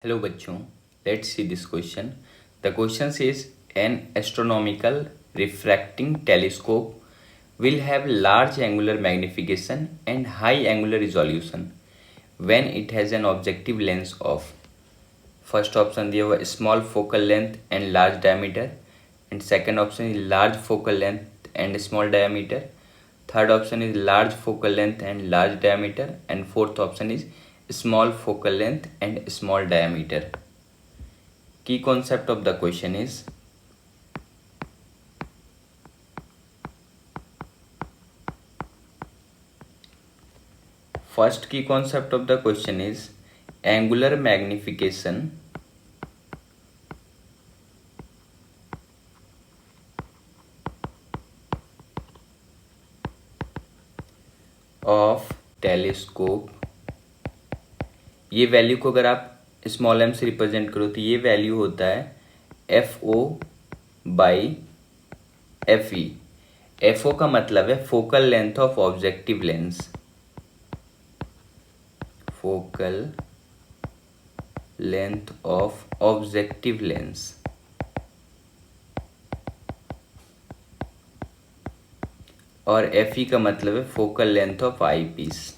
Hello बच्चों, let's see this question. The question says an astronomical refracting telescope will have large angular magnification and high angular resolution when it has an objective lens of. First option दिया हुआ small focal length and large diameter, and second option is large focal length and small diameter, third option is large focal length and large diameter, and fourth option is small focal length and small diameter. Key concept of the question is first key concept of the question is angular magnification of telescope. ये value को अगर आप small M से represent करो तो ये value होता है F O by F E. F O का मतलब है focal length of objective lens. Focal length of objective lens. और एफ ई का मतलब है focal length of eye piece.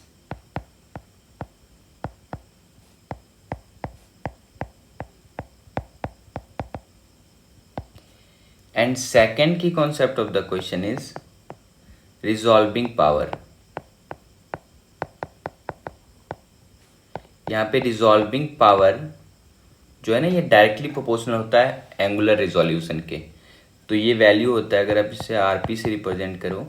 And second key concept of the question is resolving power. यहाँ पे resolving power जो है ना, ये डायरेक्टली प्रोपोर्शनल होता है एंगुलर रिजोल्यूशन के. तो ये वैल्यू होता है, अगर आप इसे आरपी से रिप्रेजेंट करो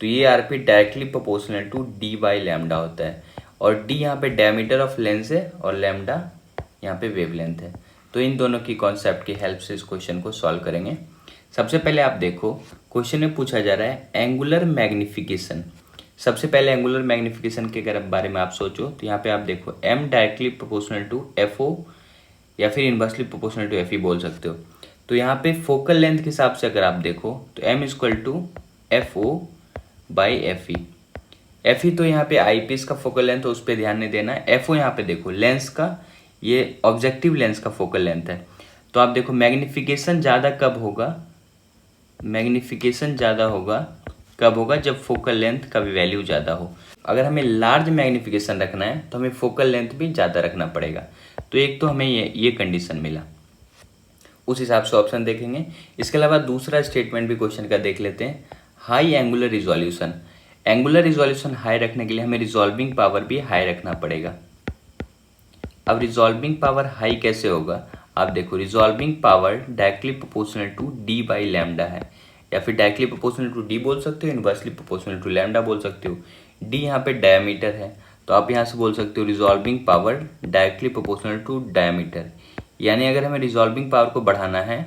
तो ये RP directly proportional to D by lambda होता है. और डी यहाँ पे डायमीटर ऑफ लेंस है और लैम्डा यहाँ पे वेवलेंथ है. तो इन दोनों की कॉन्सेप्ट की हेल्प से इस क्वेश्चन को सॉल्व करेंगे. सबसे पहले आप देखो, क्वेश्चन में पूछा जा रहा है एंगुलर मैग्निफिकेशन. सबसे पहले एंगुलर मैग्निफिकेशन के अगर बारे में आप सोचो तो यहाँ पे आप देखो m directly proportional to F O या फिर inversely proportional to F E बोल सकते हो. तो यहाँ पे फोकल लेंथ के हिसाब से अगर आप देखो तो m equal to F O by F E. F E तो यहाँ पे आई पीस का फोकल लेंथ है, उस पर ध्यान नहीं देना है. एफ ओ यहाँ पे देखो लेंस का, ये ऑब्जेक्टिव लेंस का फोकल लेंथ है. तो आप देखो मैग्निफिकेशन ज़्यादा कब होगा, मैग्निफिकेशन ज़्यादा होगा कब होगा, जब फोकल लेंथ का भी वैल्यू ज़्यादा हो. अगर हमें लार्ज मैग्निफिकेशन रखना है तो हमें फोकल लेंथ भी ज़्यादा रखना पड़ेगा. तो एक तो हमें ये कंडीशन मिला, उस हिसाब से ऑप्शन देखेंगे. इसके अलावा दूसरा स्टेटमेंट भी क्वेश्चन का देख लेते हैं. High angular resolution. Angular resolution high रखने के लिए हमें रिजॉल्विंग पावर भी हाई रखना पड़ेगा. अब रिजॉल्विंग पावर हाई कैसे होगा, आप देखो resolving power directly proportional to D by lambda है, या फिर डायरेक्टली प्रोपोर्शनल टू डी बोल सकते हो, इनवर्सली प्रोपोर्शनल टू लैम्डा बोल सकते हो. डी यहाँ पे डायमीटर है तो आप यहाँ से बोल सकते हो resolving power directly proportional to diameter. यानी अगर हमें रिजॉल्विंग पावर को बढ़ाना है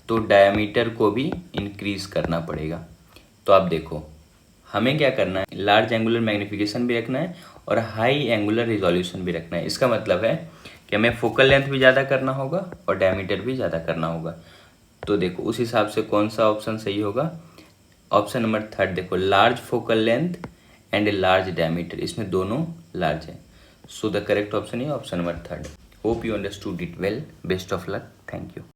तो डायमीटर को भी इंक्रीज करना पड़ेगा. तो आप देखो हमें क्या करना है, लार्ज एंगुलर मैग्निफिकेशन भी रखना है और हाई एंगुलर रिजोल्यूशन भी रखना है. इसका मतलब है कि हमें फोकल लेंथ भी ज़्यादा करना होगा और डायमीटर भी ज़्यादा करना होगा. तो देखो उस हिसाब से कौन सा ऑप्शन सही होगा. ऑप्शन नंबर थर्ड देखो, large focal length and large diameter, इसमें दोनों लार्ज है. सो द करेक्ट ऑप्शन है option number third. Hope you understood it well. Best of luck. Thank you.